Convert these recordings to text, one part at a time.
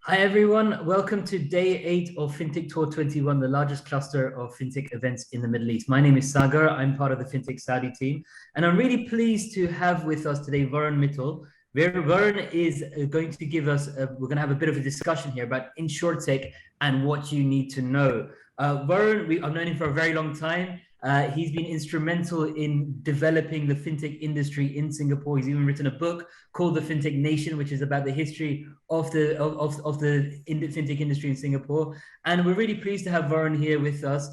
Hi everyone, welcome to day 8 of Fintech Tour 21, the largest cluster of fintech events in the Middle East. My name is Sagar, I'm part of the Fintech Saudi team, and I'm really pleased to have with us today Varun Mittal. Varun is going to give us, we're going to have a bit of a discussion here about Insurtech and what you need to know. Varun, I've known him for a very long time. He's been instrumental in developing the fintech industry in Singapore. He's even written a book called The Fintech Nation, which is about the history of the fintech industry in Singapore. And we're really pleased to have Varun here with us,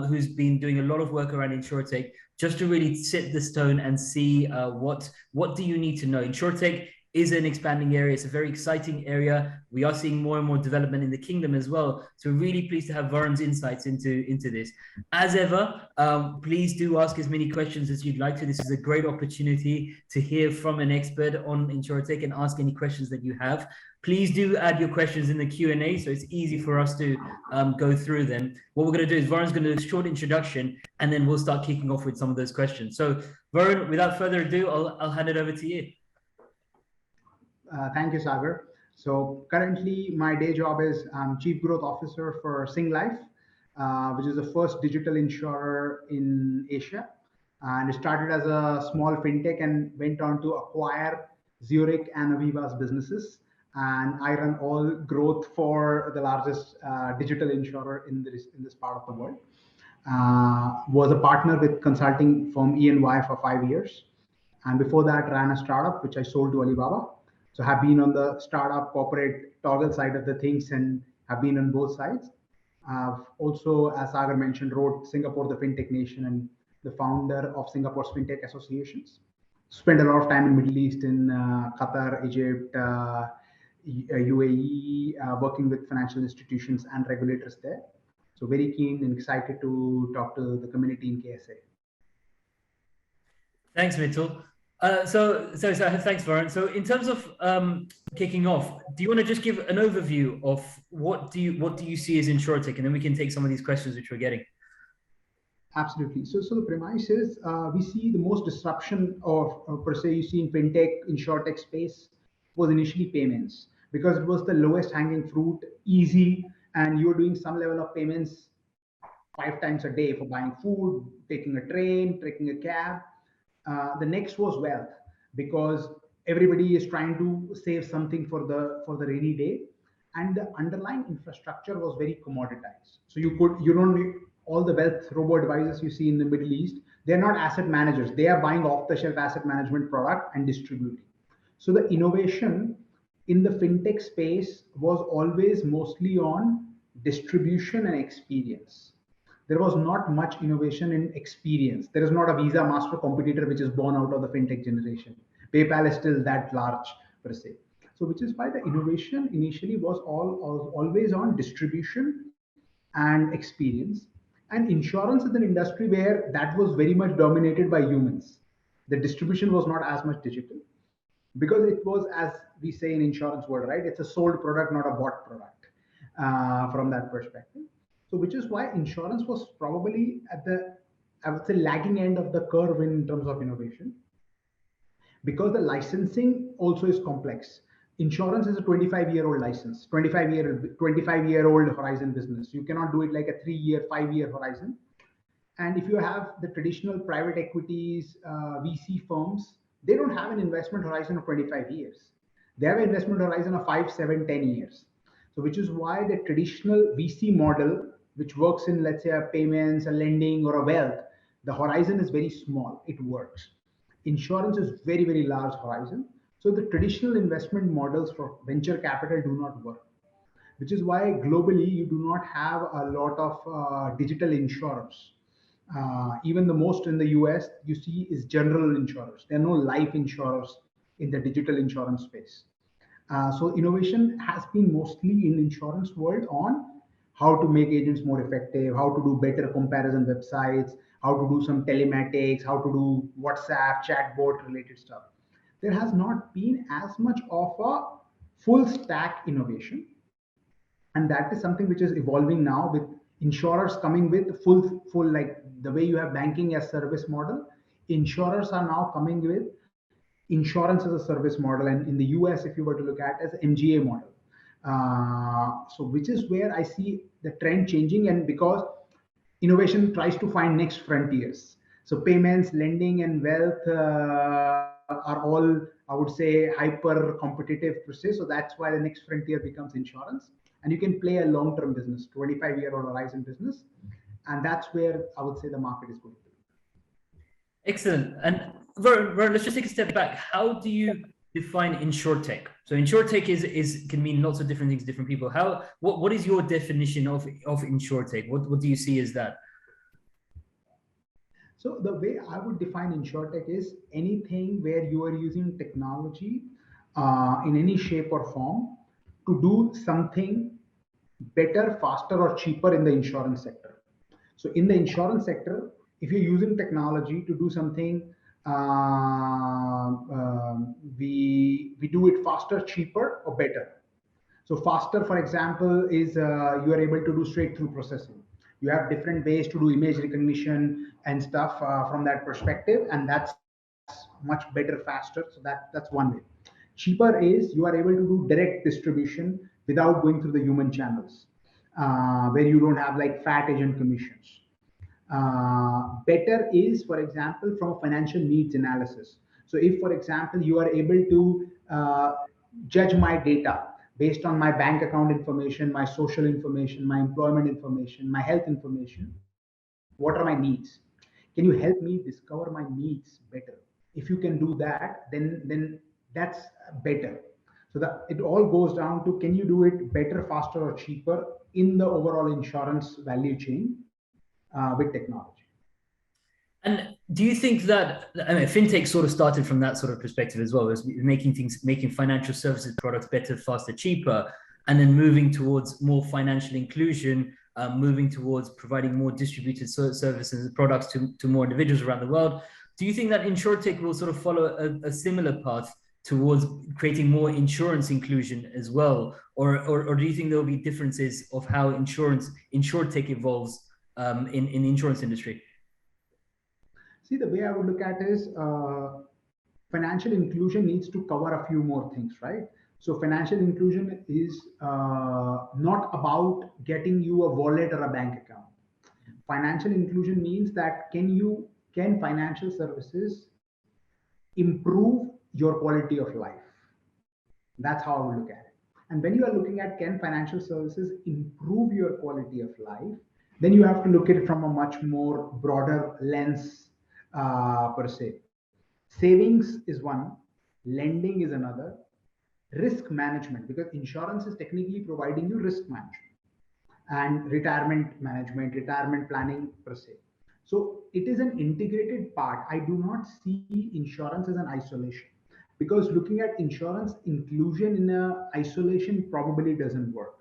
who's been doing a lot of work around Insurtech, just to really set the stone and see what do you need to know. Insurtech is an expanding area. It's a very exciting area. We are seeing more and more development in the kingdom as well. So we're really pleased to have Varun's insights into this. As ever, please do ask as many questions as you'd like to. This is a great opportunity to hear from an expert on Insurtech and ask any questions that you have. Please do add your questions in the Q&A so it's easy for us to go through them. What we're going to do is Varun's going to do a short introduction and then we'll start kicking off with some of those questions. So Varun, without further ado, I'll hand it over to you. Thank you, Sagar. So currently my day job is Chief Growth Officer for Singlife, which is the first digital insurer in Asia. And it started as a small fintech and went on to acquire Zurich and Aviva's businesses. And I run all growth for the largest digital insurer in this part of the world. Was a partner with consulting firm E&Y for 5 years. And before that ran a startup, which I sold to Alibaba. So have been on the startup corporate toggle side of the things and have been on both sides. Also, as Sagar mentioned, wrote Singapore, the Fintech Nation, and the founder of Singapore's Fintech Associations. Spent a lot of time in Middle East, in Qatar, Egypt, UAE, working with financial institutions and regulators there. So very keen and excited to talk to the community in KSA. Thanks, Mittal. So thanks, Varun. So in terms of kicking off, do you want to just give an overview of what do you see as Insurtech, and then we can take some of these questions which we're getting. Absolutely. So the premise is we see the most disruption of per se you see in fintech, Insurtech space was initially payments, because it was the lowest hanging fruit, easy, and you were doing some level of payments 5 times a day for buying food, taking a train, taking a cab. The next was wealth, because everybody is trying to save something for the rainy day, and the underlying infrastructure was very commoditized. So you don't need all the wealth robo advisors you see in the Middle East. They're not asset managers. They are buying off-the-shelf asset management product and distributing. So the innovation in the fintech space was always mostly on distribution and experience. There was not much innovation in experience. There is not a Visa Master competitor which is born out of the fintech generation. PayPal is still that large per se. So which is why the innovation initially was always on distribution and experience. And insurance is an industry where that was very much dominated by humans. The distribution was not as much digital, because it was, as we say in insurance world, right? It's a sold product, not a bought product from that perspective. So which is why insurance was probably at the, I would say, lagging end of the curve in terms of innovation, because the licensing also is complex. Insurance is a 25-year-old license, 25-year-old horizon business. You cannot do it like a 3-year, 5-year horizon. And if you have the traditional private equities, VC firms, they don't have an investment horizon of 25 years. They have an investment horizon of 5, 7, 10 years. So which is why the traditional VC model, which works in, let's say, a payments, a lending, or a wealth, the horizon is very small. It works. Insurance is very, very large horizon. So the traditional investment models for venture capital do not work, which is why globally you do not have a lot of digital insurers. Even the most in the US you see is general insurers. There are no life insurers in the digital insurance space. So innovation has been mostly in insurance world on how to make agents more effective, how to do better comparison websites, how to do some telematics, how to do WhatsApp, chatbot related stuff. There has not been as much of a full stack innovation. And that is something which is evolving now, with insurers coming with full like the way you have banking as service model. Insurers are now coming with insurance as a service model, and in the US, if you were to look at as MGA model, So which is where I see the trend changing, and because innovation tries to find next frontiers. So payments, lending, and wealth are all, I would say, hyper competitive per se. So that's why the next frontier becomes insurance. And you can play a long-term business, 25-year-old horizon business. And that's where I would say the market is going to be. Excellent. And Varun, let's just take a step back. How do you define Insurtech? So Insurtech can mean lots of different things to different people. What is your definition of Insurtech? What do you see as that? So the way I would define Insurtech is anything where you are using technology in any shape or form to do something better, faster, or cheaper in the insurance sector. So in the insurance sector, if you're using technology to do something, we do it faster, cheaper, or better. So faster, for example, is you are able to do straight through processing. You have different ways to do image recognition and stuff from that perspective, and that's much better, faster. So that's one way. Cheaper is you are able to do direct distribution without going through the human channels, where you don't have like fat agent commissions. Better is, for example, from a financial needs analysis. So if, for example, you are able to judge my data based on my bank account information, my social information, my employment information, my health information, what are my needs? Can you help me discover my needs better? If you can do that, then that's better. So that it all goes down to, can you do it better, faster, or cheaper in the overall insurance value chain with technology. And do you think that, I mean, fintech sort of started from that sort of perspective as well, as making financial services products better, faster, cheaper, and then moving towards more financial inclusion, moving towards providing more distributed services and products to more individuals around the world. Do you think that Insurtech will sort of follow a similar path towards creating more insurance inclusion as well? Or do you think there will be differences of how Insurtech evolves in the insurance industry? See, the way I would look at it is financial inclusion needs to cover a few more things, right? So financial inclusion is not about getting you a wallet or a bank account. Financial inclusion means that can financial services improve your quality of life? That's how I would look at it. And when you are looking at, can financial services improve your quality of life, then you have to look at it from a much more broader lens per se. Savings is one, lending is another, risk management, because insurance is technically providing you risk management and retirement management, retirement planning per se. So it is an integrated part. I do not see insurance as an isolation, because looking at insurance inclusion in a isolation probably doesn't work,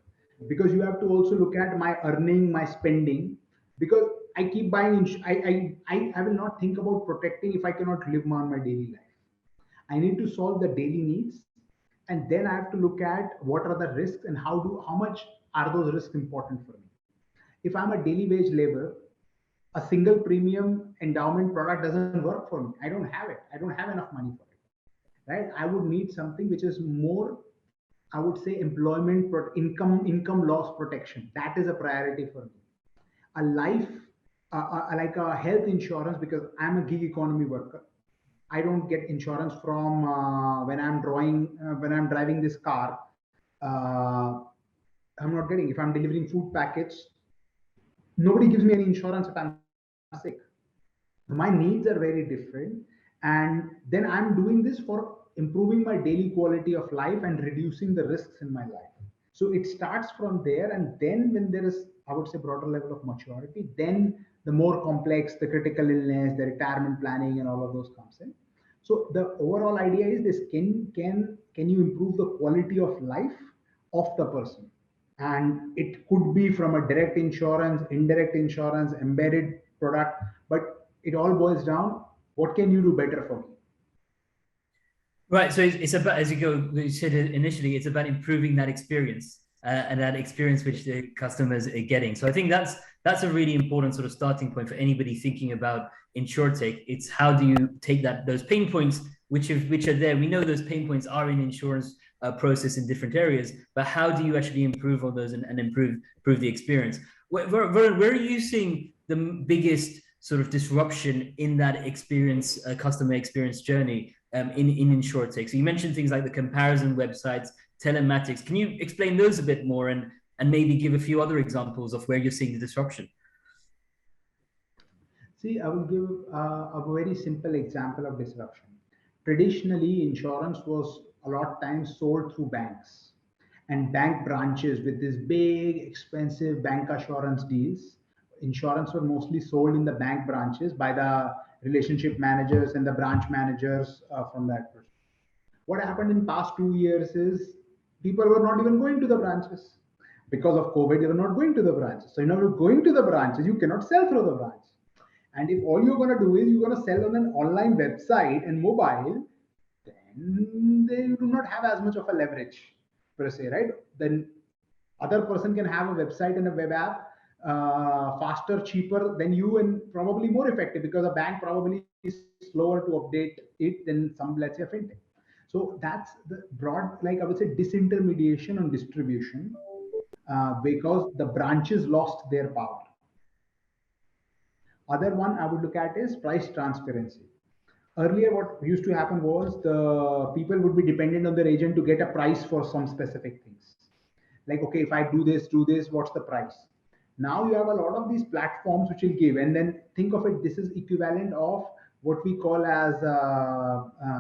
because you have to also look at my earning, my spending, because I keep buying. I will not think about protecting if I cannot live on my daily life. I need to solve the daily needs, and then I have to look at what are the risks and how much are those risks important for me. If I'm a daily wage laborer, a single premium endowment product doesn't work for me. I don't have it. I don't have enough money for it, right? I would need something which is more, I would say, income loss protection. That is a priority for me. A life, like a health insurance, because I'm a gig economy worker. I don't get insurance from when I'm driving this car. Uh, I'm not getting. If I'm delivering food packets, nobody gives me any insurance if I'm sick. My needs are very different, and then I'm doing this for improving my daily quality of life and reducing the risks in my life. So it starts from there, and then when there is, I would say, broader level of maturity, then the more complex, the critical illness, the retirement planning, and all of those comes in. So the overall idea is this: can you improve the quality of life of the person? And it could be from a direct insurance, indirect insurance, embedded product, but it all boils down, what can you do better for me? Right. So it's about, as you said initially, it's about improving that experience and that experience which the customers are getting. So I think that's a really important sort of starting point for anybody thinking about Insurtech. It's how do you take those pain points which are there. We know those pain points are in insurance process in different areas, but how do you actually improve on those and improve the experience? Where are you seeing the biggest sort of disruption in that experience, customer experience journey in Insurtech? So you mentioned things like the comparison websites, telematics. Can you explain those a bit more and maybe give a few other examples of where you're seeing the disruption? See, I will give a very simple example of disruption. Traditionally, insurance was a lot of times sold through banks and bank branches with these big, expensive bank assurance deals. Insurance were mostly sold in the bank branches by the relationship managers and the branch managers from that perspective. What happened in past 2 years is people were not even going to the branches because of COVID. They were not going to the branches. So, you're going to the branches, you cannot sell through the branch. And if all you're going to do is you're going to sell on an online website and mobile, then they do not have as much of a leverage per se, right? Then other person can have a website and a web app faster, cheaper than you, and probably more effective because a bank probably is slower to update it than some, let's say, a fintech. So that's the broad, like I would say, disintermediation on distribution because the branches lost their power. Other one I would look at is price transparency. Earlier, what used to happen was the people would be dependent on their agent to get a price for some specific things. Like, okay, if I do this, what's the price? Now you have a lot of these platforms which will give, and then think of it, this is equivalent of what we call as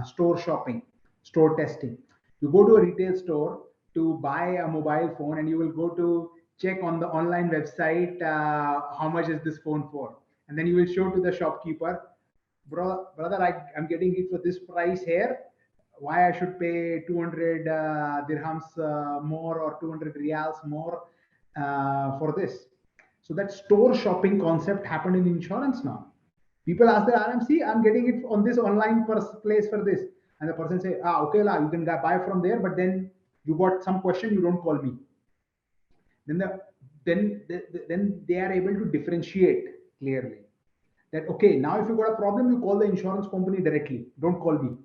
store shopping, store testing. You go to a retail store to buy a mobile phone, and you will go to check on the online website how much is this phone for, and then you will show to the shopkeeper, brother, I'm getting it for this price here. Why I should pay 200 dirhams more or 200 riyals more for this? So that store shopping concept happened in insurance now. People ask the RMC, I'm getting it on this online place for this. And the person say, okay, la, you can buy from there, but then you got some question, you don't call me. Then then they are able to differentiate clearly that, okay, now if you got a problem, you call the insurance company directly, don't call me.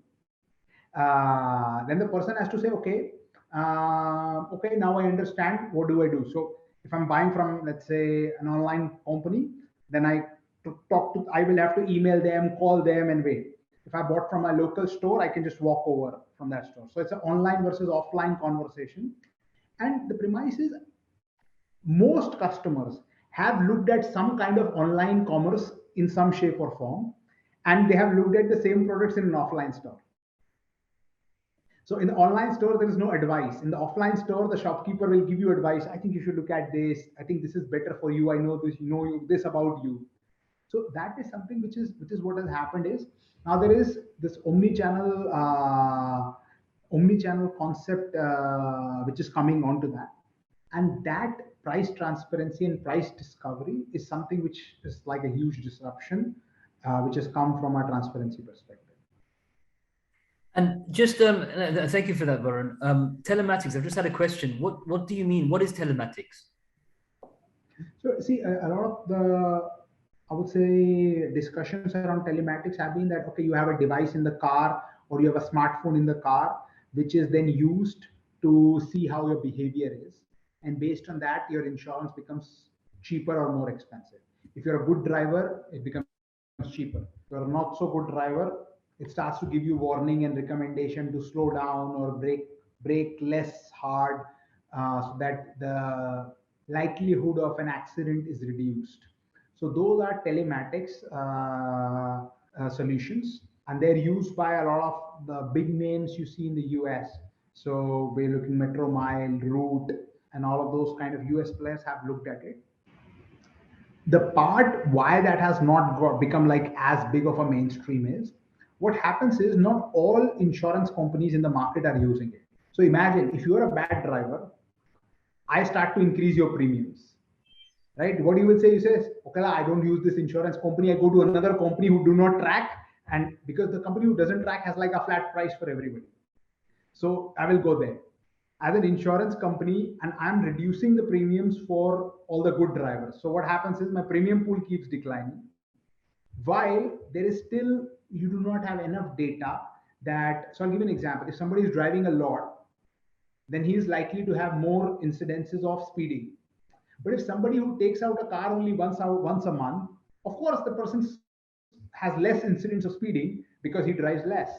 Then the person has to say, okay, okay, now I understand, what do I do? So if I'm buying from, let's say, an online company, then I will have to email them, call them, and wait. If I bought from a local store, I can just walk over from that store. So it's an online versus offline conversation. And the premise is most customers have looked at some kind of online commerce in some shape or form, and they have looked at the same products in an offline store. So in the online store, there is no advice. In the offline store, the shopkeeper will give you advice. I think you should look at this. I think this is better for you. I know this, this about you. So that is something which is what has happened is now there is this omni-channel concept which is coming onto that, and that price transparency and price discovery is something which is like a huge disruption which has come from a transparency perspective. And just thank you for that, Varun. Telematics, I've just had a question. What do you mean? What is telematics? So see, a lot of the, I would say, discussions around telematics have been that, okay, you have a device in the car or you have a smartphone in the car, which is then used to see how your behavior is. And based on that, your insurance becomes cheaper or more expensive. If you're a good driver, it becomes cheaper. If you're a not so good driver, it starts to give you warning and recommendation to slow down or brake less hard so that the likelihood of an accident is reduced. So those are telematics solutions, and they're used by a lot of the big names you see in the US. So we're looking Metro Mile, Root, and all of those kind of US players have looked at it. The part why that has not become like as big of a mainstream is what happens is not all insurance companies in the market are using it. So imagine if you're a bad driver, I start to increase your premiums, right? What you will say, you say, okay, I don't use this insurance company. I go to another company who do not track, and because the company who doesn't track has like a flat price for everybody. So I will go there as an insurance company, and I'm reducing the premiums for all the good drivers. So what happens is my premium pool keeps declining, while there is still, you do not have enough data that, so I'll give you an example. If somebody is driving a lot then he is likely to have more incidences of speeding. But if somebody who takes out a car only once a month, of course the person has less incidents of speeding because he drives less.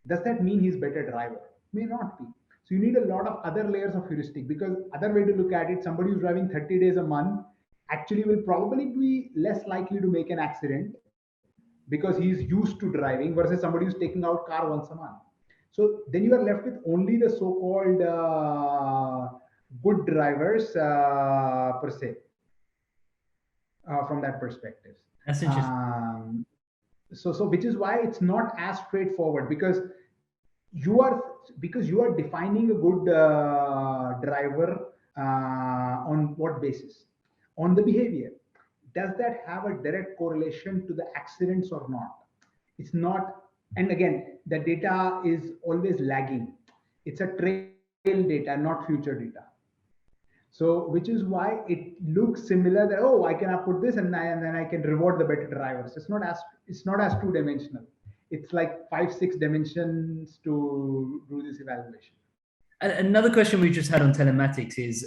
Does that mean he's better driver? May not be. So you need a lot of other layers of heuristic, because other way to look at it, somebody who's driving 30 days a month actually will probably be less likely to make an accident because he's used to driving, versus somebody who's taking out car once a month. So then you are left with only the so-called good drivers per se, from that perspective. That's interesting. So which is why it's not as straightforward, you are because you are defining a good driver on what basis? On the behavior. Does that have a direct correlation to the accidents or not? It's not. And again, the data is always lagging. It's a trail data, not future data. So which is why it looks similar, that oh, I can put this and then I can reward the better drivers. It's not as two-dimensional. It's like 5-6 dimensions to do this evaluation. And another question we just had on telematics is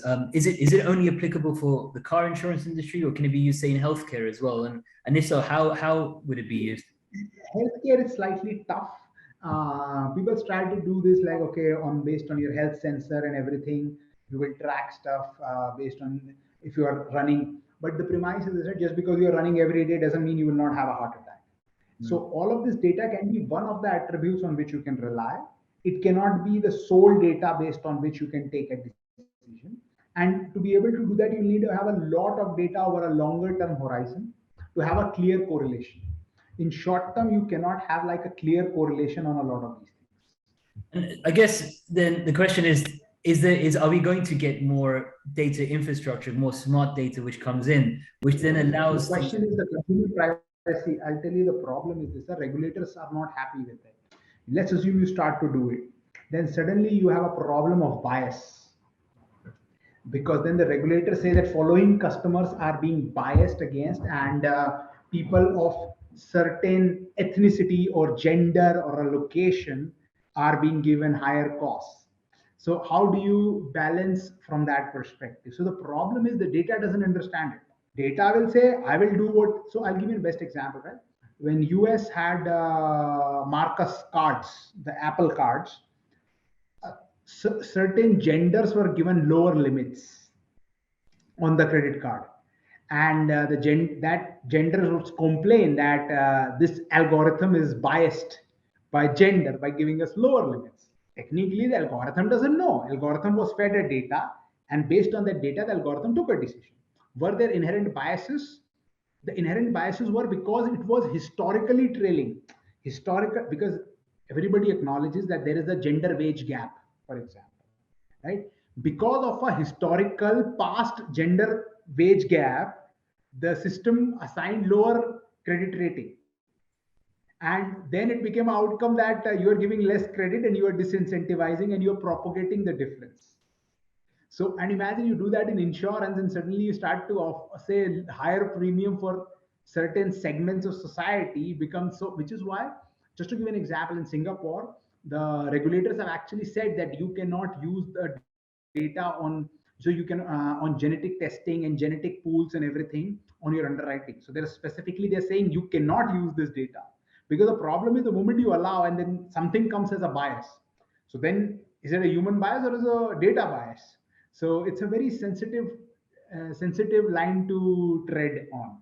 it only applicable for the car insurance industry, or can it be used, say, in healthcare as well? And if so, how would it be used? Healthcare is slightly tough. People try to do this like, okay, on based on your health sensor and everything, you will track stuff based on if you are running. But the premise is that just because you are running every day doesn't mean you will not have a heart attack. So all of this data can be one of the attributes on which you can rely. It cannot be the sole data based on which you can take a decision. And to be able to do that, you need to have a lot of data over a longer term horizon to have a clear correlation. In short term, you cannot have like a clear correlation on a lot of these things. And I guess then the question is are we going to get more data infrastructure, more smart data which comes in, which then allows... The question is the consumer privacy. I'll tell you the problem is this: the regulators are not happy with it. Let's assume you start to do it. Then suddenly you have a problem of bias, because then the regulators say that following customers are being biased against, and people of certain ethnicity or gender or a location are being given higher costs. So how do you balance from that perspective? So the problem is the data doesn't understand it. Data will say, I will do what. So I'll give you the best example, right? When US had Marcus cards, the Apple cards, certain genders were given lower limits on the credit card, and that gender would complain that this algorithm is biased by gender by giving us lower limits. Technically, the algorithm doesn't know. Algorithm was fed a data, and based on that data, the algorithm took a decision. Were there inherent biases? The inherent biases were because it was historically trailing. Historical, because everybody acknowledges that there is a gender wage gap, for example, right? Because of a historical past gender wage gap, the system assigned lower credit rating. And then it became an outcome that you are giving less credit and you are disincentivizing and you are propagating the difference. So, and imagine you do that in insurance and suddenly you start to say higher premium for certain segments of society becomes so, which is why, just to give an example, in Singapore, the regulators have actually said that you cannot use the data on genetic testing and genetic pools and everything on your underwriting. So they're saying you cannot use this data, because the problem is the moment you allow and then something comes as a bias. So then is it a human bias or is it a data bias? So it's a very sensitive line to tread on.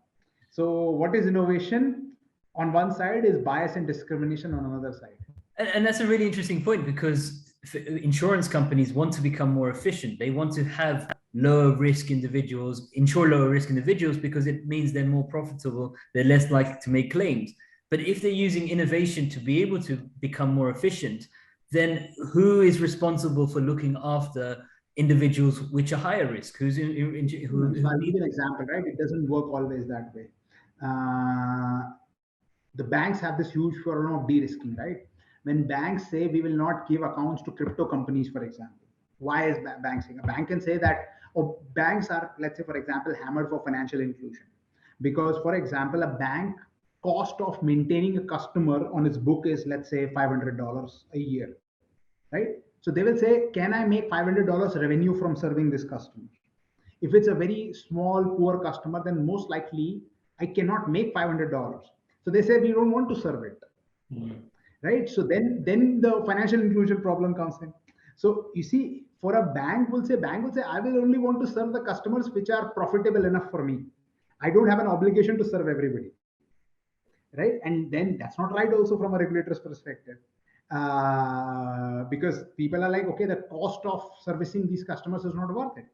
So what is innovation? On one side is bias and discrimination on another side. And that's a really interesting point, because insurance companies want to become more efficient. They want to have lower risk individuals, insure lower risk individuals, because it means they're more profitable, they're less likely to make claims. But if they're using innovation to be able to become more efficient, then who is responsible for looking after individuals which are higher risk? I'll give you an example, right? It doesn't work always that way. The banks have this huge problem of de-risking, right? When banks say we will not give accounts to crypto companies, for example, why is banks saying? A bank can say that, oh, banks are, let's say, for example, hammered for financial inclusion. Because, for example, a bank cost of maintaining a customer on its book is, let's say, $500 a year, right? So they will say, can I make $500 revenue from serving this customer? If it's a very small, poor customer, then most likely I cannot make $500. So they say, we don't want to serve it. Right? So then the financial inclusion problem comes in. So you see, for a bank will say, I will only want to serve the customers which are profitable enough for me. I don't have an obligation to serve everybody. Right? And then that's not right also from a regulator's perspective. Because people are like, okay, the cost of servicing these customers is not worth it.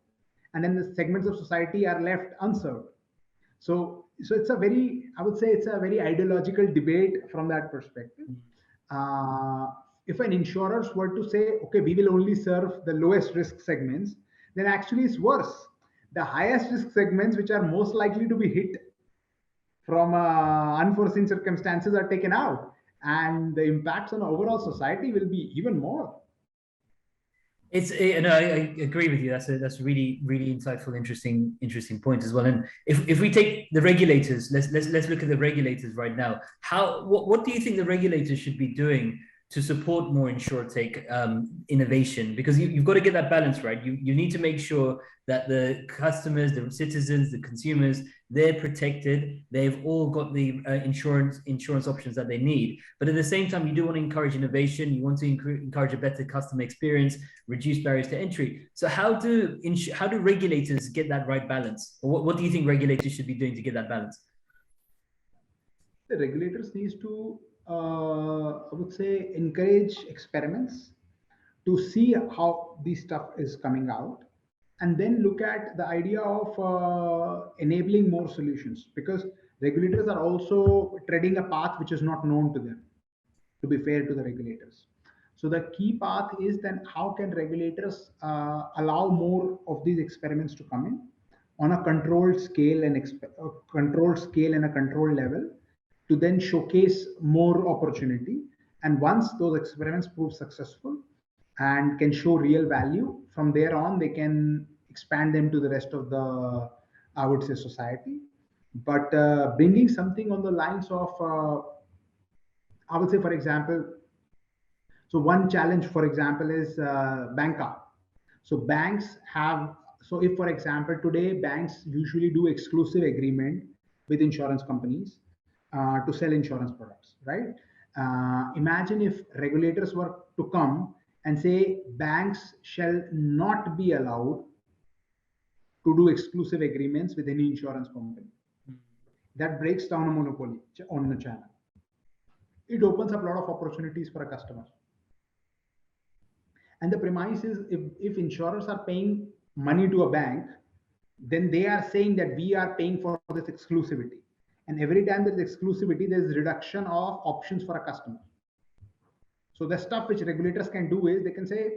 And then the segments of society are left unserved. So it's a very, I would say it's a very ideological debate from that perspective. If an insurers were to say, okay, we will only serve the lowest risk segments, then actually it's worse. The highest risk segments, which are most likely to be hit from unforeseen circumstances, are taken out, and the impacts on overall society will be even more. No, I agree with you. That's a really insightful, interesting point as well. And if we take the regulators, let's look at the regulators right now. What do you think the regulators should be doing to support more Insurtech innovation? Because you've got to get that balance right. You need to make sure that the customers, the citizens, the consumers, they're protected. They've all got the insurance options that they need. But at the same time, you do want to encourage innovation. You want to encourage a better customer experience, reduce barriers to entry. So how do regulators get that right balance? Or what do you think regulators should be doing to get that balance? The regulators need to, I would say, encourage experiments to see how this stuff is coming out, and then look at the idea of enabling more solutions, because regulators are also treading a path which is not known to them, to be fair to the regulators. So the key path is then how can regulators allow more of these experiments to come in on a controlled scale and a controlled level, to then showcase more opportunity. And once those experiments prove successful and can show real value, from there on they can expand them to the rest of the, I would say, society. But bringing something on the lines of, I would say, for example, so one challenge, for example, is banca. So banks have, so if, for example, today banks usually do exclusive agreement with insurance companies to sell insurance products, right? Imagine if regulators were to come and say banks shall not be allowed to do exclusive agreements with any insurance company. That breaks down a monopoly on the channel. It opens up a lot of opportunities for a customer. And the premise is, if insurers are paying money to a bank, then they are saying that we are paying for this exclusivity. And every time there is exclusivity, there is reduction of options for a customer. So the stuff which regulators can do is they can say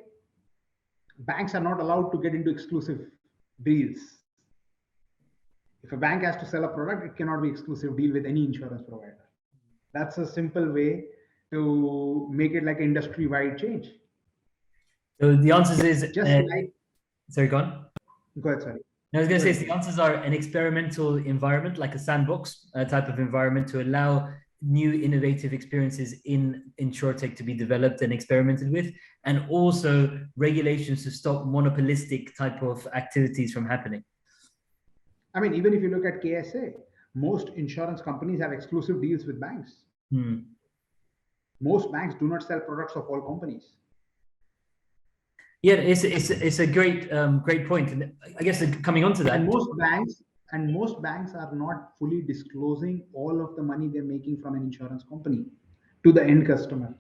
banks are not allowed to get into exclusive deals. If a bank has to sell a product, it cannot be exclusive deal with any insurance provider. That's a simple way to make it like industry-wide change. So the answer is just like. Sorry, go on. Go ahead. Sorry. I was going to say the answers are an experimental environment, like a sandbox type of environment, to allow new innovative experiences in Insurtech to be developed and experimented with, and also regulations to stop monopolistic type of activities from happening. I mean, even if you look at KSA, most insurance companies have exclusive deals with banks. Most banks do not sell products of all companies. Yeah, it's a great point, and I guess coming on to that, and most banks are not fully disclosing all of the money they're making from an insurance company to the end customer.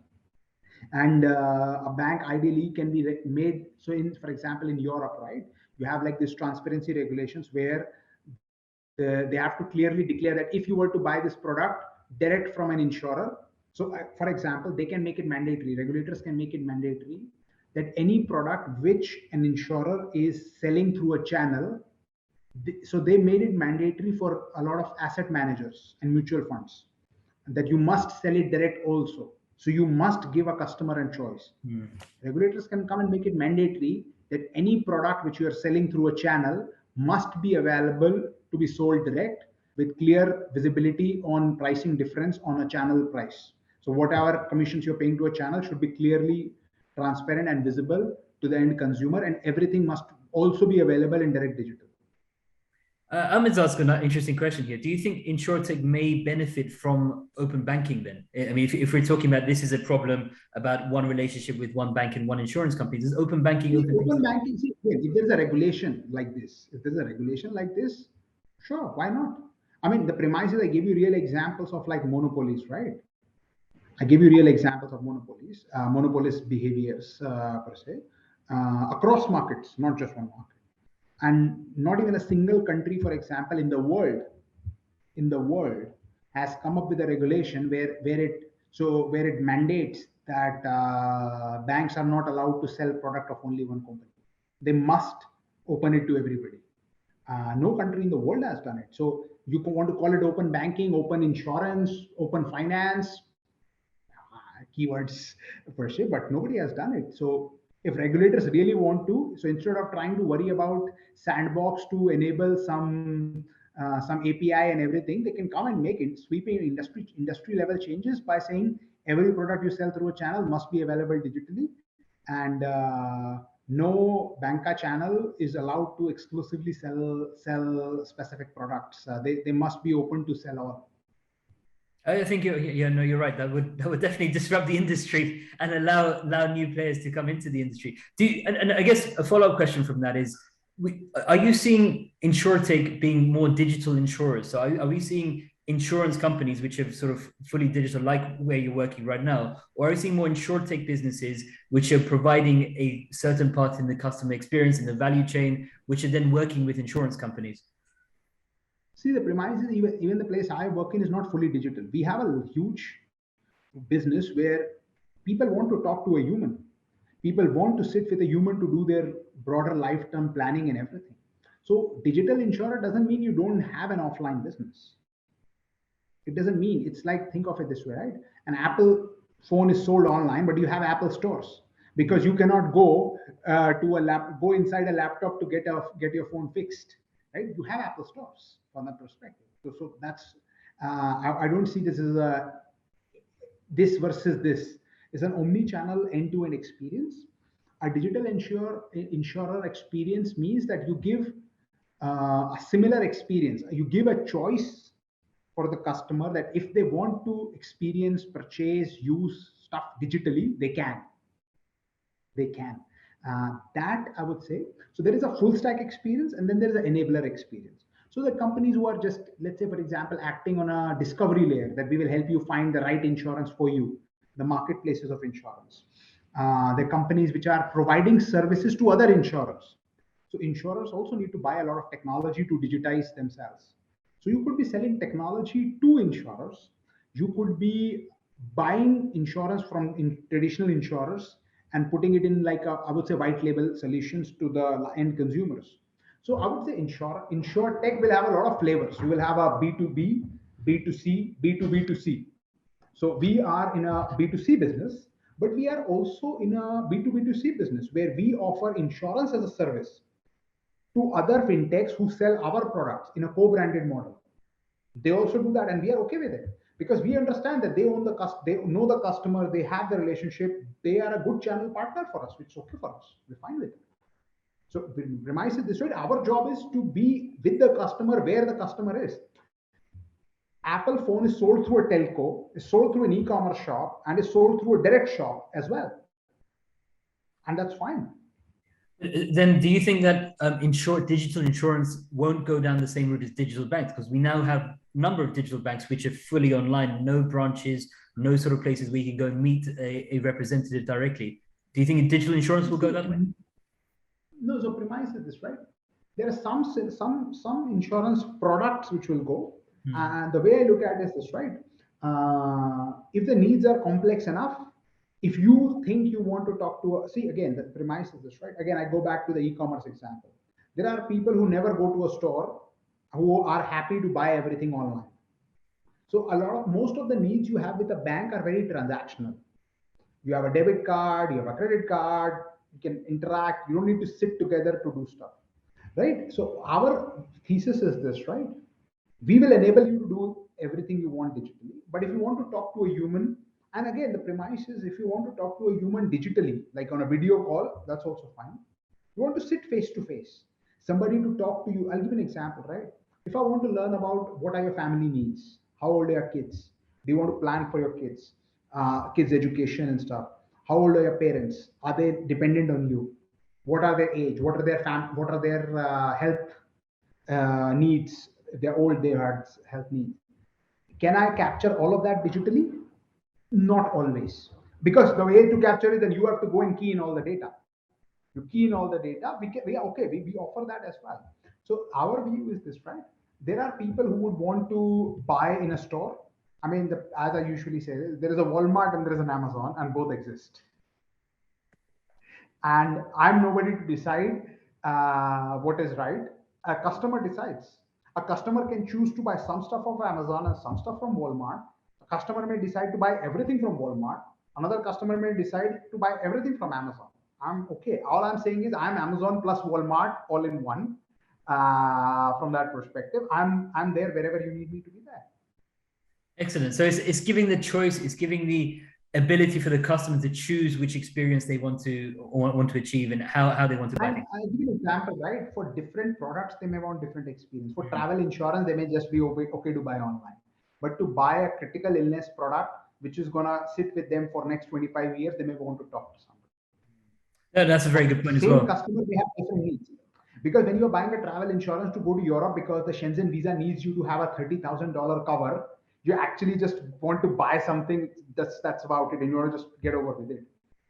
And a bank ideally can be made, so for example, in Europe, right, you have like this transparency regulations where they have to clearly declare that if you were to buy this product direct from an insurer, so for example, they can make it mandatory, regulators can make it mandatory that any product which an insurer is selling through a channel, so they made it mandatory for a lot of asset managers and mutual funds, that you must sell it direct also. So you must give a customer a choice. Regulators can come and make it mandatory that any product which you are selling through a channel must be available to be sold direct, with clear visibility on pricing difference on a channel price. So whatever commissions you're paying to a channel should be clearly transparent and visible to the end consumer, and everything must also be available in direct digital. Ahmed's asking an interesting question here. Do you think Insurtech may benefit from open banking then? I mean, if we're talking about this is a problem about one relationship with one bank and one insurance company, does open banking open things up? If there's a regulation like this, sure, why not? I mean, the premise is I give you real examples of like monopolies, right? I give you real examples of monopolist behaviors per se, across markets, not just one market. And not even a single country, for example, in the world has come up with a regulation where it mandates that banks are not allowed to sell product of only one company. They must open it to everybody. No country in the world has done it. So you want to call it open banking, open insurance, open finance, keywords per se, but nobody has done it. So if regulators really want to, so instead of trying to worry about sandbox to enable some API and everything, they can come and make it sweeping industry level changes by saying every product you sell through a channel must be available digitally, and no banca channel is allowed to exclusively sell specific products. They must be open to sell all. I think you're right. That would definitely disrupt the industry and allow new players to come into the industry. And I guess a follow-up question from that is, are you seeing Insurtech being more digital insurers? So are we seeing insurance companies which are sort of fully digital, like where you're working right now, or are we seeing more Insurtech businesses which are providing a certain part in the customer experience in the value chain, which are then working with insurance companies? See, the premise is even the place I work in is not fully digital. We have a huge business where people want to talk to a human. People want to sit with a human to do their broader lifetime planning and everything. So digital insurer doesn't mean you don't have an offline business. It doesn't mean, it's like, think of it this way, right? An Apple phone is sold online, but you have Apple stores because you cannot go go inside a laptop to get your phone fixed, right? You have Apple stores from that perspective. So that's I don't see this as this versus this. It's an omni-channel end-to-end experience. A digital insurer experience means that you give a similar experience. You give a choice for the customer that if they want to experience, purchase, use stuff digitally, they can. That I would say. So there is a full stack experience, and then there is an enabler experience. So the companies who are just, let's say, for example, acting on a discovery layer, that we will help you find the right insurance for you, the marketplaces of insurance. The companies which are providing services to other insurers. So insurers also need to buy a lot of technology to digitize themselves. So you could be selling technology to insurers. You could be buying insurance from traditional insurers and putting it in like I would say white label solutions to the end consumers. So I would say Insurtech will have a lot of flavors. You will have a B2B, B2C, B2B2C. So we are in a B2C business, but we are also in a B2B2C business where we offer insurance as a service to other fintechs who sell our products in a co-branded model. They also do that, and we are okay with it because we understand that they own they know the customer, they have the relationship, they are a good channel partner for us, which is okay for us. We're fine with it. So the premise is this, right? Our job is to be with the customer where the customer is. Apple phone is sold through a telco, is sold through an e-commerce shop, and is sold through a direct shop as well. And that's fine. Then do you think that digital insurance won't go down the same route as digital banks? Because we now have a number of digital banks which are fully online, no branches, no sort of places where you can go and meet a representative directly. Do you think digital insurance will go that way? No, so premise is this, right? There are some insurance products which will go. And the way I look at it is this, right? If the needs are complex enough, if you think you want to talk to see, again, the premise is this, right? Again, I go back to the e-commerce example. There are people who never go to a store who are happy to buy everything online. So most of the needs you have with a bank are very transactional. You have a debit card, you have a credit card, you can interact, you don't need to sit together to do stuff, right? So our thesis is this, right? We will enable you to do everything you want digitally, but if you want to talk to a human, And again, the premise is if you want to talk to a human digitally, like on a video call, that's also fine. You want to sit face to face, somebody to talk to you. I'll give an example, right? If I want to learn about what are your family needs, how old are your kids, do you want to plan for your kids' education and stuff? How old are your parents? Are they dependent on you? What are their age? What are their health needs? Their old day health needs. Can I capture all of that digitally? Not always. Because the way to capture it, then you have to go and key in all the data. You key in all the data, we offer that as well. So our view is this, right? There are people who would want to buy in a store. I mean, as I usually say, there is a Walmart and there is an Amazon, and both exist. And I'm nobody to decide what is right. A customer decides. A customer can choose to buy some stuff of Amazon and some stuff from Walmart. A customer may decide to buy everything from Walmart. Another customer may decide to buy everything from Amazon. I'm okay. All I'm saying is I'm Amazon plus Walmart all in one. From that perspective, I'm there wherever you need me to be there. Excellent. So it's giving the choice, it's giving the ability for the customer to choose which experience they want to achieve and how they want to buy things. I'll give you an example, right? For different products, they may want different experience. For travel insurance, they may just be okay to buy online. But to buy a critical illness product, which is gonna sit with them for next 25 years, they may want to talk to somebody. No, that's a very good point as well. Same customer, they have different needs. Because when you're buying a travel insurance to go to Europe because the Shenzhen visa needs you to have a $30,000 cover, you actually just want to buy something that's about it, and you want to just get over with it.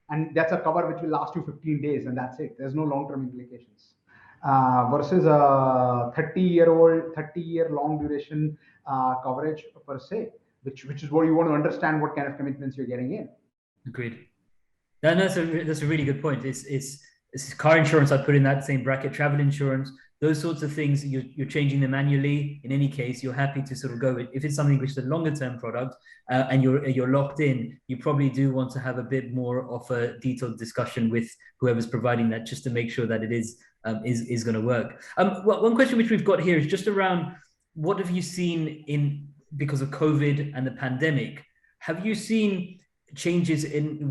And that's a cover which will last you 15 days, and that's it. There's no long-term implications. Versus a 30-year long duration coverage per se, which is what you want to understand what kind of commitments you're getting in. Agreed. That's a really good point. It's car insurance. I put in that same bracket. Travel insurance, those sorts of things. You're changing them manually. In any case, you're happy to sort of go with. If it's something which is a longer term product and you're locked in, you probably do want to have a bit more of a detailed discussion with whoever's providing that, just to make sure that it is going to work. Well, one question which we've got here is just around what have you seen because of COVID and the pandemic? Have you seen changes in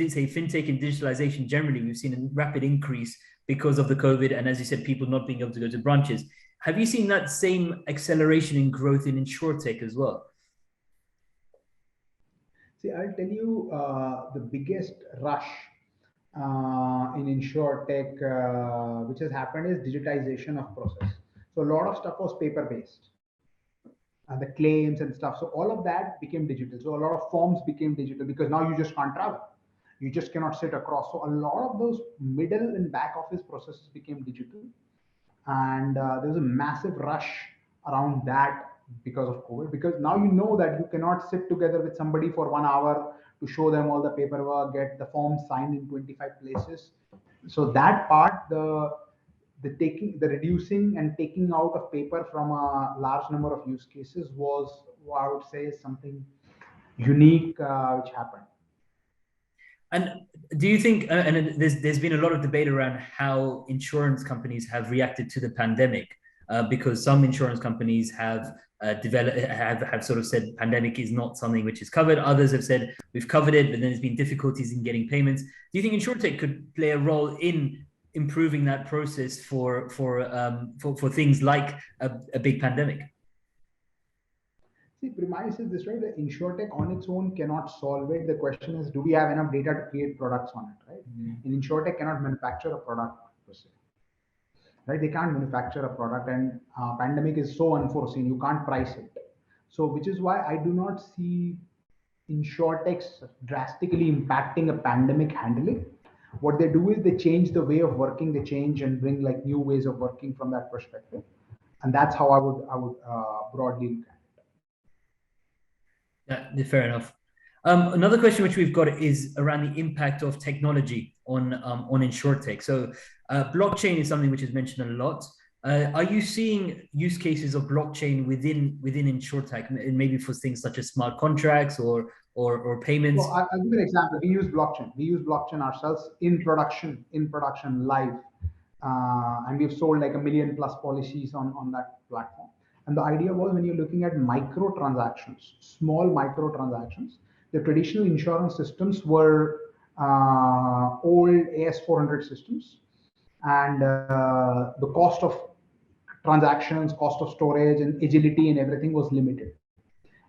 say fintech and digitalization generally? We've seen a rapid increase because of the COVID, and as you said, people not being able to go to branches. Have you seen that same acceleration in growth in Insurtech as well? See, I'll tell you the biggest rush in Insurtech which has happened is digitization of process. So a lot of stuff was paper based. The claims and stuff. So all of that became digital. So a lot of forms became digital because now you just can't travel. You just cannot sit across. So a lot of those middle and back office processes became digital. And there was a massive rush around that because of COVID. Because now you know that you cannot sit together with somebody for 1 hour to show them all the paperwork, get the form signed in 25 places. So that part, the reducing and taking out of paper from a large number of use cases was, I would say, something unique which happened. And do you think, and there's been a lot of debate around how insurance companies have reacted to the pandemic, because some insurance companies have have sort of said pandemic is not something which is covered. Others have said we've covered it, but then there's been difficulties in getting payments. Do you think Insurtech could play a role in improving that process for things like a big pandemic? See, premise is this, right? The Insurtech on its own cannot solve it. The question is, do we have enough data to create products on it, right? And Insurtech cannot manufacture a product per se, right? They can't manufacture a product, and pandemic is so unforeseen. You can't price it. So, which is why I do not see Insurtechs drastically impacting a pandemic handling. What they do is they change the way of working. They change and bring like new ways of working from that perspective, and that's how I would broadly look at it. Yeah, fair enough. Another question which we've got is around the impact of technology on Insurtech. So blockchain is something which is mentioned a lot. Are you seeing use cases of blockchain within Insurtech, maybe for things such as smart contracts or payments? So I'll give you an example. We use blockchain. We use blockchain ourselves in production live, and we've sold like 1 million plus policies on that platform. And the idea was when you're looking at micro transactions, small micro transactions, The traditional insurance systems were old AS400 systems, and the cost of transactions, cost of storage, and agility and everything was limited.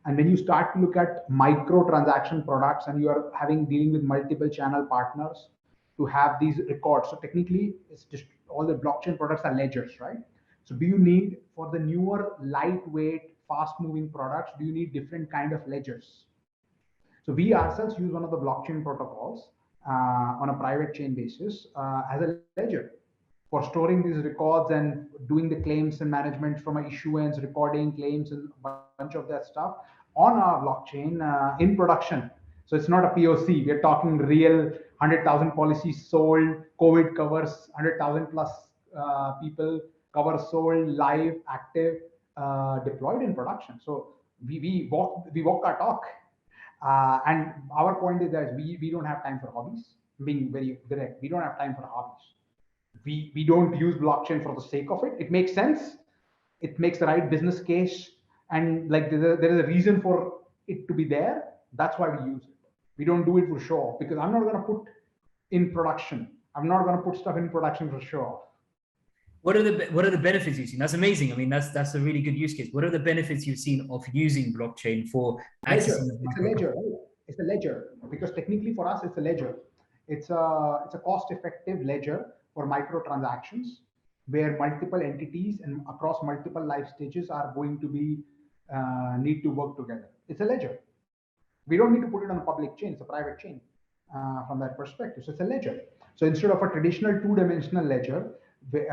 And when you start to look at micro transaction products and you are having dealing with multiple channel partners to have these records, so technically it's just all the blockchain products are ledgers, right? So do you need, for the newer lightweight fast moving products, do you need different kind of ledgers? So we ourselves use one of the blockchain protocols on a private chain basis as a ledger for storing these records and doing the claims and management from an issuance, recording claims and a bunch of that stuff on our blockchain in production. So it's not a POC. We're talking real 100,000 policies sold, COVID covers 100,000 plus people, covers sold, live, active, deployed in production. So we walk our talk. And our point is that we don't have time for hobbies. Being very direct, we don't have time for hobbies. We don't use blockchain for the sake of it. It makes sense. It makes the right business case, and like there is a reason for it to be there. That's why we use it. We don't do it for show off, because I'm not going to put in production. I'm not going to put stuff in production for show off. What are the benefits you've seen? That's amazing. I mean, that's a really good use case. What are the benefits you've seen of using blockchain for accessing? It's a ledger. Right? It's a ledger, because technically for us it's a ledger. It's a cost-effective ledger for micro transactions, where multiple entities and across multiple life stages are going to be need to work together. It's a ledger. We don't need to put it on a public chain. It's a private chain from that perspective. So it's a ledger. So instead of a traditional two-dimensional ledger, we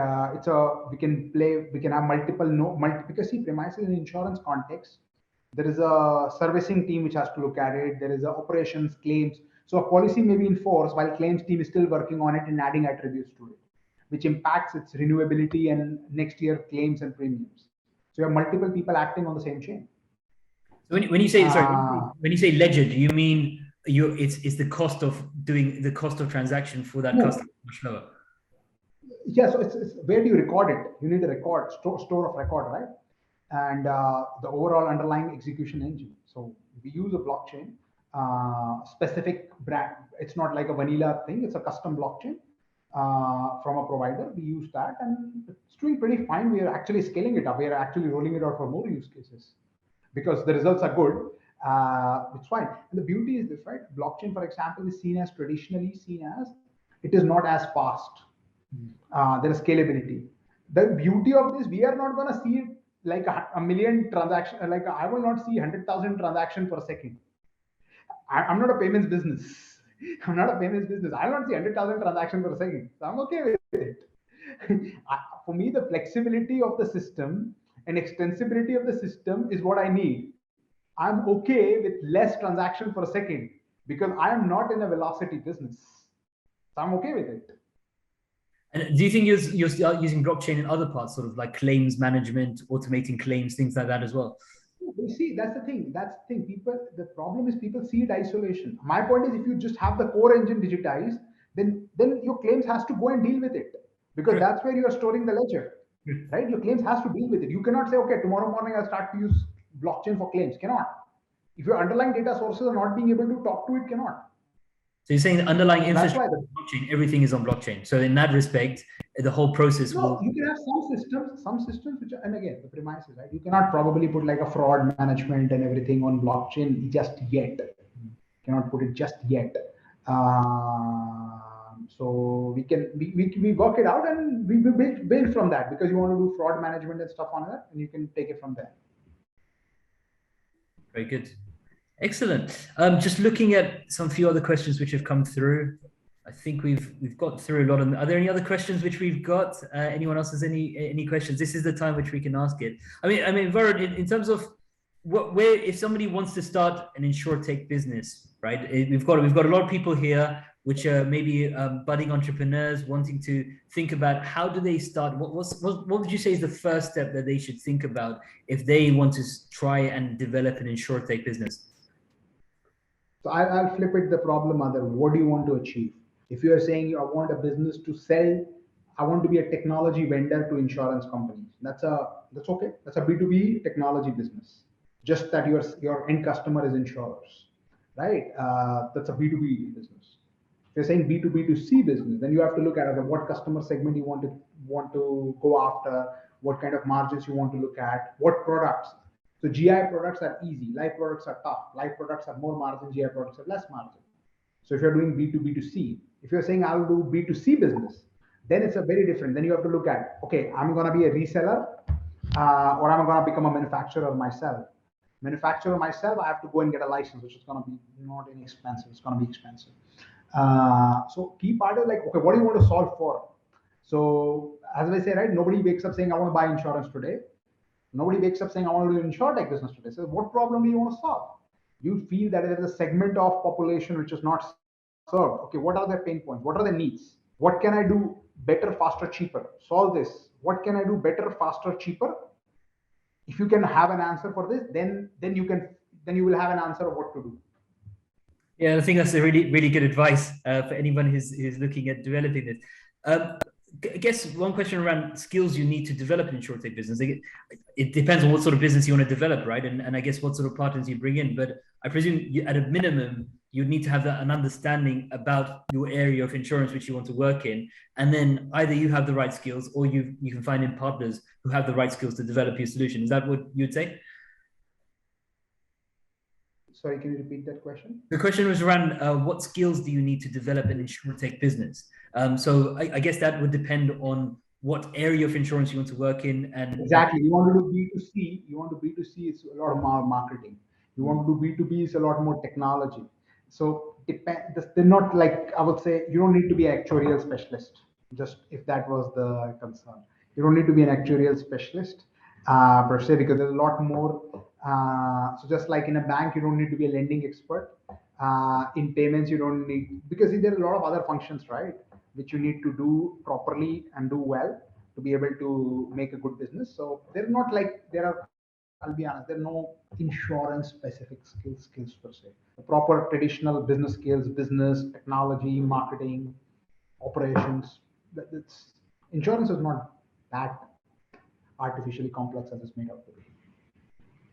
can have multiple because see, premises in insurance context, there is a servicing team which has to look at it. There is a operations, claims. So a policy may be in force while claims team is still working on it and adding attributes to it, which impacts its renewability and next year claims and premiums. So you have multiple people acting on the same chain. So when you say when you say ledger, do you mean it's the cost of doing the cost of transaction for that customer much lower? Yeah, so it's where do you record it? You need a record, store of record, right? And the overall underlying execution engine. So we use a blockchain, specific brand. It's not like a vanilla thing. It's a custom blockchain from a provider. We use that, and it's doing pretty fine. We are actually scaling it up. We are actually rolling it out for more use cases because the results are good. It's fine. And the beauty is this, right? Blockchain, for example, is traditionally seen as it is not as fast. There is scalability. The beauty of this, we are not going to see like a million transactions. Like I will not see 100,000 transactions per second. I'm not a payments business. I'm not a payments business. I don't see 100,000 transactions per second. So I'm okay with it. For me, the flexibility of the system and extensibility of the system is what I need. I'm okay with less transactions per second because I am not in a velocity business. So I'm okay with it. And do you think you're using blockchain in other parts, sort of like claims management, automating claims, things like that as well? You see, that's the thing. The problem is people see it isolation. My point is, if you just have the core engine digitized, then your claims has to go and deal with it, because that's where you are storing the ledger, right? Your claims has to deal with it. You cannot say, okay, tomorrow morning I'll start to use blockchain for claims. Cannot. If your underlying data sources are not being able to talk to it, cannot. So you're saying the underlying infrastructure of blockchain, everything is on blockchain. So in that respect, the whole process will... You can have some systems which are, and again, the premise is, right, you cannot probably put like a fraud management and everything on blockchain just yet. Cannot put it just yet. So we work it out, and we build from that, because you want to do fraud management and stuff on that, and you can take it from there. Very good. Excellent. Just looking at some few other questions which have come through. I think we've got through a lot of them. Are there any other questions which we've got? Anyone else has any questions? This is the time which we can ask it. I mean, Varun, in terms of where if somebody wants to start an Insurtech business, right? We've got a lot of people here which are maybe budding entrepreneurs wanting to think about how do they start. What would you say is the first step that they should think about if they want to try and develop an Insurtech business? So I'll flip it the problem other. What do you want to achieve? If you are saying I want a business to sell, I want to be a technology vendor to insurance companies. That's okay. That's a B2B technology business. Just that your end customer is insurers, right? That's a B2B business. If you're saying B2B2C business, then you have to look at what customer segment you want to go after, what kind of margins you want to look at, what products. So GI products are easy, life products are tough. Life products have more margin, GI products have less margin. So if you're doing B2B2C, if you're saying I'll do B2C business, then it's a very different. Then you have to look at, okay, I'm going to be a reseller, or I'm going to become a manufacturer myself. Manufacturer myself, I have to go and get a license, which is going to be not inexpensive. It's going to be expensive. So key part is like, okay, what do you want to solve for? So as I say, right, nobody wakes up saying I want to buy insurance today. Nobody wakes up saying I want to do Insurtech business today. So what problem do you want to solve? You feel that there is a segment of population which is not served. Okay, what are their pain points? What are their needs? What can I do better, faster, cheaper? Solve this. What can I do better, faster, cheaper? If you can have an answer for this, then you will have an answer of what to do. Yeah, I think that's a really good advice for anyone who's looking at developing this. I guess one question around skills you need to develop an Insurtech business. It depends on what sort of business you want to develop, right? And I guess what sort of partners you bring in. But I presume at a minimum, you need to have an understanding about your area of insurance which you want to work in. And then either you have the right skills or you can find in partners who have the right skills to develop your solution. Is that what you'd say? Sorry, can you repeat that question? The question was around what skills do you need to develop an Insurtech business? So I guess that would depend on what area of insurance you want to work in. And exactly, you want to do B2C, it's a lot more marketing. You want to do B2B, it's a lot more technology. So they're not like, I would say, you don't need to be an actuarial specialist, just if that was the concern. You don't need to be an actuarial specialist per se, because there's a lot more. So just like in a bank, you don't need to be a lending expert. In payments, you don't need, because there are a lot of other functions, right, which you need to do properly and do well to be able to make a good business. So they're not like, I'll be honest, there are no insurance specific skills per se. The proper traditional business skills, business, technology, marketing, operations. Insurance is not that artificially complex as it's made out to be.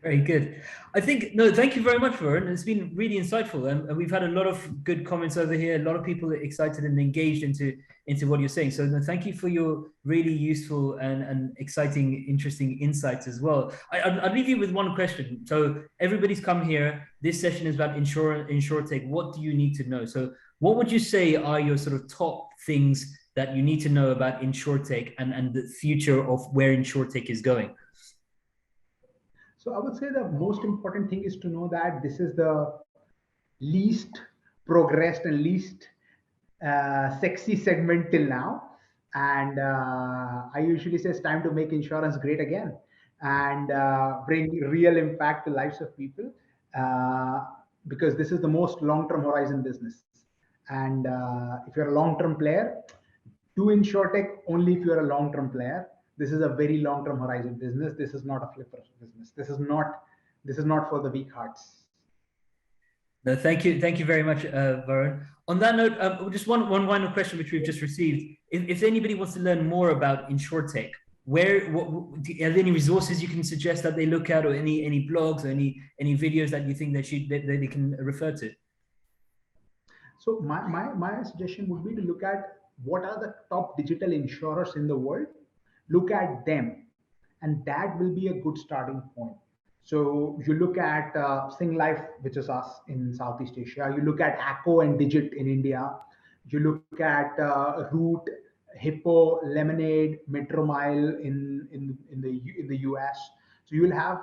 Very good. I think, no, thank you very much, Varun. It's been really insightful. And we've had a lot of good comments over here. A lot of people are excited and engaged into what you're saying. So no, thank you for your really useful and exciting, interesting insights as well. I'll leave you with one question. So everybody's come here. This session is about Insurtech. What do you need to know? So what would you say are your sort of top things that you need to know about Insurtech and the future of where Insurtech is going? So I would say the most important thing is to know that this is the least progressed and least sexy segment till now. And I usually say it's time to make insurance great again and bring real impact to lives of people, because this is the most long-term horizon business. And if you're a long-term player, do Insurtech only if you're a long-term player. This is a very long-term horizon business. This is not a flipper business. This is not for the weak hearts. No, thank you very much, Varun. On that note, just one final question which we've just received. If anybody wants to learn more about Insurtech, are there any resources you can suggest that they look at, or any blogs or any videos that you think they can refer to? So my suggestion would be to look at what are the top digital insurers in the world. Look at them, and that will be a good starting point. So you look at Sing Life, which is us in Southeast Asia. You look at Acco and Digit in India. You look at Root, Hippo, Lemonade, Metromile in the US. So you will have,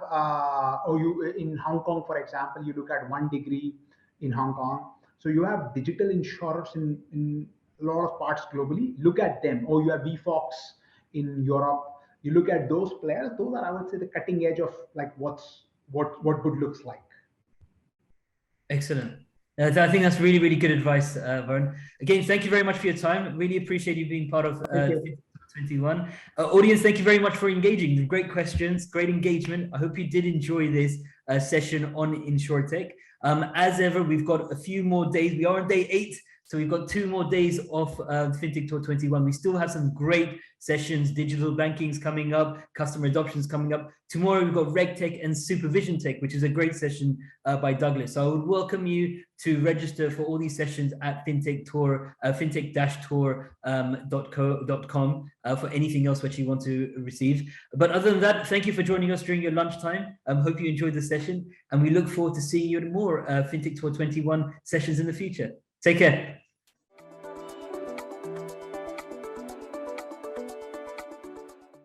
in Hong Kong, for example, you look at 1 Degree in Hong Kong. So you have digital insurers in a lot of parts globally. Look at them. Or you have VFox in Europe. You look at those players, those are, I would say, the cutting edge of like what good looks like. Excellent. I think that's really good advice, Varun. Again, thank you very much for your time. Really appreciate you being part of 21. Audience, thank you very much for engaging. Great questions, great engagement. I hope you did enjoy this session on Insurtech. As ever, we've got a few more days. We are on day 8. So we've got 2 more days of Fintech Tour 21. We still have some great sessions. Digital banking's coming up, customer adoption's coming up. Tomorrow we've got RegTech and Supervision Tech, which is a great session by Douglas. So I would welcome you to register for all these sessions at Fintech Tour, fintech-tour.com for anything else which you want to receive. But other than that, thank you for joining us during your lunchtime. Hope you enjoyed the session, and we look forward to seeing you at more Fintech Tour 21 sessions in the future. Take care.